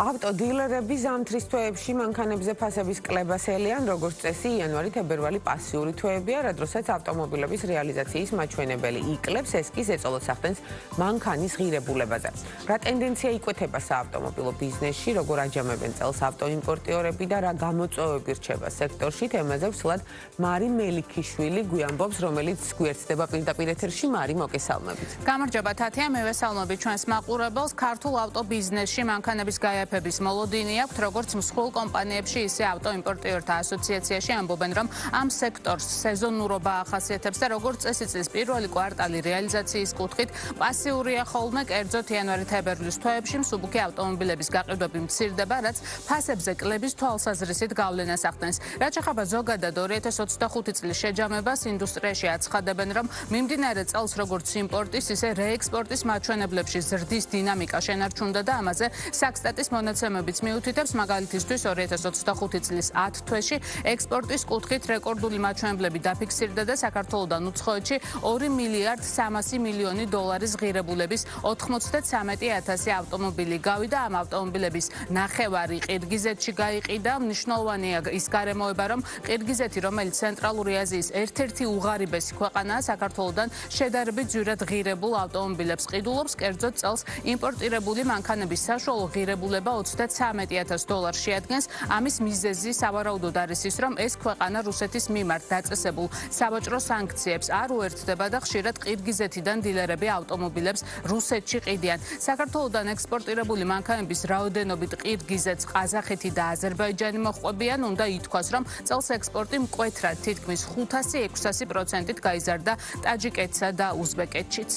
ავტოდილერები ზამთრის თვეებში მანქანებზე ფასების კლებას ელიან, როგორც წესი, იანვარი-თებერვალი პასიური თვეებია, რა დროსაც ავტომობილების რეალიზაციის მაჩვენებელი იკლებს, ეს კი ზეწოლას ახდენს მანქანის ღირებულებაზე. რა ტენდენცია იკვეთება საავტომობილო ბიზნესში, როგორ აჯამებენ წელს ავტოიმპორტიორები და რა გამოწვევები რჩება სექტორში, თემაზე ვსვლად მარი მელიქიშვილი გვიამბობს, რომელიც გვერდდება პირდაპირ ეთერში. მარი, მოგესალმებით. გამარჯობა თათია, მე ვესალმები ჩვენს მაყურებელს. ქართულ ავტობიზნესში მანქანების გაიაფების მოლოდინი აქვს, როგორც მსხვილ კომპანიებში, ისე ავტოიმპორტიორთა ასოციაციაში ამბობენ, რომ ამ სექტორს სეზონურობა ახასიათებს და როგორც წესი წლის პირველი კვარტალი რეალიზაციის კუთხით პასიურია ხოლმე, კერძოდ იანვარი-თებერვლის თვეებში მსუბუქი ავტომობილების გაყიდვები მცირდება, რაც ფასებზე კლების თვალსაზრისით გავლენას ახდენს. რაც ეხება ზოგადად 2025 წლის შეჯამებას, ინდუსტრიაში აცხადებენ, რომ მიმდინარე წელს როგორც იმპორტის, ისე რეექსპორტის მაჩვენებლებში ზრდის დინამიკა შენარჩუნდა და ამაზე საქსტატის მონაცემებიც მიუთითებს, მაგალითისთვის 2025 წლის 10 თვეში ექსპორტის კუთხით რეკორდული მაჩვენებლები დაფიქსირდა და საქართველოდან უცხოეთში 2 მილიარდ 300 მილიონი დოლარის ღირებულების 93,000 ავტომობილი გავიდა. ამ ავტომობილების ნახევარი ყირგიზეთში გაიყიდა. მნიშვნელოვანია ის გარემოება, რომ ყირგიზეთი, რომელიც ცენტრალური აზიის ერთ-ერთი უღარიბესი ქვეყანაა, საქართველოდან შედარებით ძვირად ღირებულ ავტომობილებს ყიდულობს, კერძოდ წელს იმპორტირებული მანქანების საშუალო ღირებულება 33,000 დოლარს შეადგენს. ამის მიზეზი სავარაუდოდ არის ის, რომ ეს ქვეყანა რუსეთის მიმართ დაწესებულ სავაჭრო სანქციებს არ უერთდება და ხშირად ყირგიზეთიდან დილერები ავტომობილებს რუსეთში ყიდიან. საქართველოდან ექსპორტირებული მანქანების რაოდენობით ყირგიზეთს ყაზახეთი და აზერბაიჯანი მოჰყვებიან. უნდა ითქვას, რომ წელს ექსპორტი მკვეთრად თითქმის 500-600%-ით გაიზარდა ტაჯიკეთსა და უზბეკეთშიც.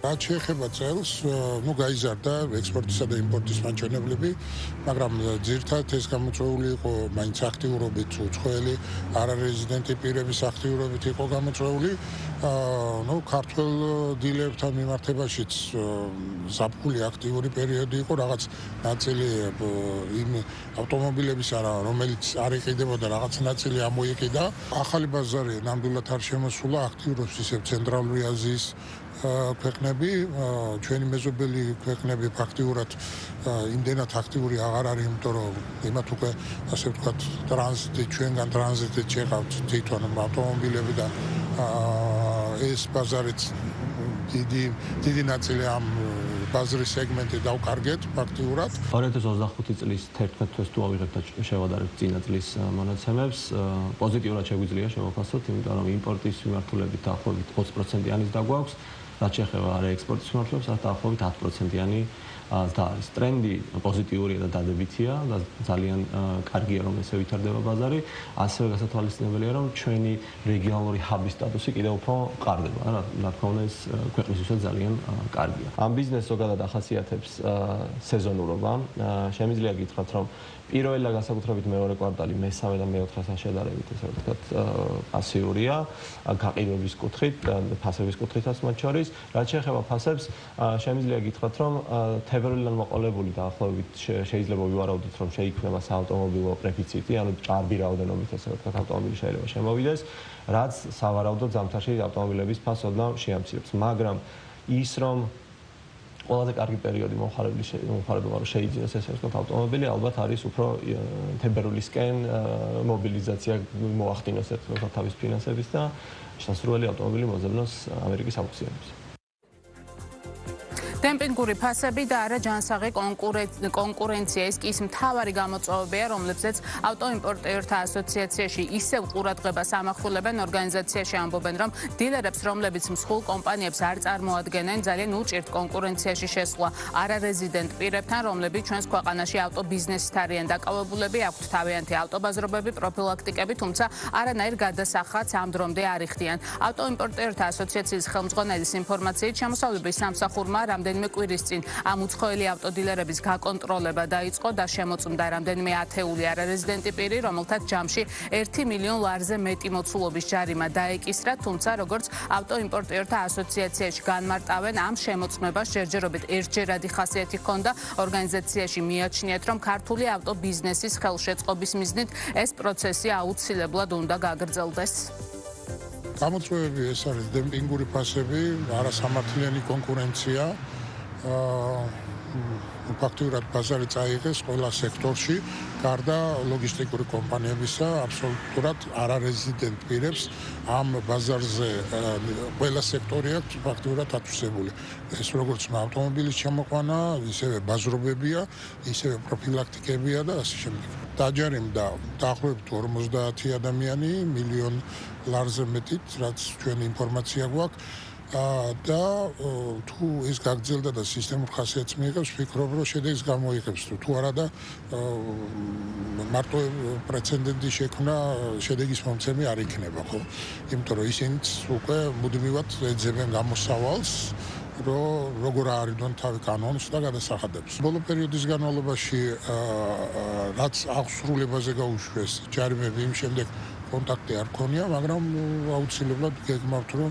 რაც შეეხება წელს, გაიზარდა ექსპორტისა და იმპორტის მაჩვენებლები, მაგრამ ძირითადად ეს გამოწვეული იყო მაინც აქტიურობით, უცხოელი არარეზიდენტი პირების აქტიურობით იყო გამოწვეული. ქართველ დილერებთან მიმართებაშიც ზაფხული აქტიური პერიოდი იყო, რაღაც ნაწილი იმ ავტომობილების რომელიც არ იყიდებოდა, რაღაც ნაწილი ამოიყიდა. ახალი ბაზარი ნამდვილად არ შემოსულა, აქტიურობს ისევ ცენტრალური აზიის ქვეყნები, ჩვენი მეზობელი ქვეყნები ფაქტიურად იმდენად აქტიური აღარ არის, იმიტომ რომ იმათ უკვე ასე ვთქვათ ტრანზიტი, ჩვენგან ტრანზიტით შეყავთ თვითონ ავტომობილები და ეს ბაზარიც დიდი ნაწილი ამ ბაზრის სეგმენტი დავკარგეთ ფაქტიურად. 2025 წლის 11 თვეს თუ ავიღებთ და შევადარებთ წინა წლის მონაცემებს, პოზიტიურად შეგვიძლია შევაფასოთ, იმიტომ რომ იმპორტის მიმართულებით დაახლოებით 20%-იანიც დაგვაქვს. რაც შეეხება რეექსპორტის მიმართულებას, დაახლოებით 10%-იანი და არის. ტრენდი პოზიტიურია და დადებითია და ძალიან კარგია, რომ ესე ვითარდება ბაზარი. ასევე გასათვალისწინებელია, რომ ჩვენი რეგიონალური ჰაბის სტატუსი კიდევ უფრო მყარდება. რა თქმა უნდა, ეს ქვეყნისთვისაც ძალიან კარგია. ამ ბიზნესს ზოგადად ახასიათებს სეზონურობა. შემიძლია გითხრათ, რომ პირველი და განსაკუთრებით მეორე კვარტალი, მესამე და მეოთხედთან შედარებით, ესე ვთქვათ, პასიურია გაყიდვების კუთხით, ფასების კუთხითაც მათ შორის. რაც შეეხება ფასებს, შემიძლია გითხრათ, რომ თებერვლიდან მოყოლებული დაახლოებით შეიძლება ვივარაუდოთ, რომ შეიქმნება საავტომობილო პრეფიციტი, ანუ ჭარბი რაოდენობით, ესე ვთქვათ, ავტომობილი შეიძლება შემოვიდეს, რაც სავარაუდოდ ზამთარში ავტომობილების ფასს ოდნავ შეამცირებს. მაგრამ ის, რომ ყველაზე კარგი პერიოდი მომხარებელმა რომ შეიძინოს ესე ვთქვათ ავტომობილი, ალბათ არის უფრო თებერვლისკენ მობილიზაცია მოახდინოს ერთ ვთქვათ თავის ფინანსების და შესასრულელი ავტომობილი მოძებნოს ამერიკის აუქციონებში. დემპინგური ფასები და არა ჯანსაღი კონკურენცია ის კი ის მთავარი გამოწვევებია, რომლებზეც ავტოიმპორტიორთა ასოციაციაში ისევ ყურადღებას ამახვილებენ. ორგანიზაციაში ამბობენ, რომ დილერებს, რომლებიც მსხვილ კომპანიებს არ წარმოადგენენ, ძალიან უჭირთ კონკურენციაში შესვლა არარეზიდენტ პირებთან, რომლებიც ჩვენს ქვეყანაში ავტობიზნესით არიან დაკავებულები, აქვთ თავიანთი ავტობაზრობები, პროფილაქტიკები, თუმცა არანაირ გადასახადს ამ დრომდე არ იხდიან. ავტოიმპორტიორთა ასოციაციის ხელმძღვანელის ინფორმაციით, შემოსავლების სამსახურმა რამდენიმე კვირის წინ ამ უცხოელი ავტოდილერების გაკონტროლება დაიწყო და შემოწმდა რამდენიმე ათეული არარეზიდენტი პირი, რომელთაც ჯამში 1 მილიონ ლარზე მეტი მოცულობის ჯარიმა დაეკისრა, თუმცა როგორც ავტოიმპორტიორთა ასოციაციაში განმარტავენ, ამ შემოწმებას ჯერჯერობით ერთჯერადი ხასიათი ჰქონდა. ორგანიზაციაში მიაჩნიათ, რომ ქართული ავტობიზნესის ხელშეწყობის მიზნით ეს პროცესი აუცილებლად უნდა გაგრძელდეს. გამოწვევები ეს არის დემპინგური ფასები, არასამართლიანი კონკურენცია. ფაქტურად ბაზარი წაიღეს ყველა სექტორში, გარდა ლოგისტიკური კომპანიებისა, აბსოლუტურად არარეზიდენტ პირებს ამ ბაზარზე ყველა სექტორი აქვს ფაქტურად ათვისებული. ეს როგორც ავტომობილის ჩამოყვანა, ისევე ბაზრობებია, ისევე პროფილაქტიკებია და ასე შემდეგ. დაჯერიმდა დაახლოებით 50 ადამიანი, მილიონ ლარზე მეტით, რაც ჩვენი ინფორმაცია გვაქვს. და თუ ის გაგრძელდა და სისტემურ ხასიათს მიიღებს, ვფიქრობ, რომ შედეგს გამოიღებს თუ არა და მარტო პრეცედენტი შექმნა შედეგის მომცემი არ იქნება, ხო? იმიტომ რომ ისინიც უკვე მუდმივად ეძებენ გამოსავალს, რომ როგორ არიდონ თავი კანონს და გადასახადებს. ბოლო პერიოდის განმავლობაში რაც აღსრულებაზე გაუშვეს ჯარიმები, იმ შემდეგ კონტაქტი არ ქონია, მაგრამ აუცილებლად გეგმავთ, რომ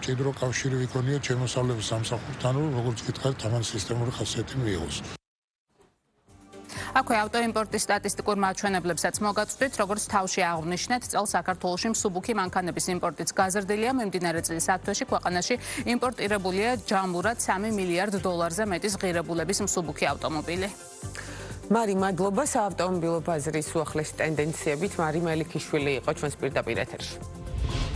ჭიდრო კავშირი ვიქონია ჩემოსავლების სამსახურთან, როგორც გითხარით, ამან სისტემური ხასიათი მიიღოს. აქვე ავტოიმპორტის სტატისტიკურ მაჩვენებლებსაც მოგაწვდით, როგორც თავში აღნიშნეთ, წელს საქართველოში მსუბუქი მანქანების იმპორტიც გაზრდილია, მიმდინარე წლის ათვეში ქვეყანაში იმპორტირებულია ჯამურად 3 მილიარდ დოლარზე მეტი ღირებულების მსუბუქი ავტომობილი. მარი, მადლობა. საავტომობილო ბაზრის უახლესი ტენდენციებით მარი მელიქიშვილი იყო ჩვენს პირდაპირ ეთერში.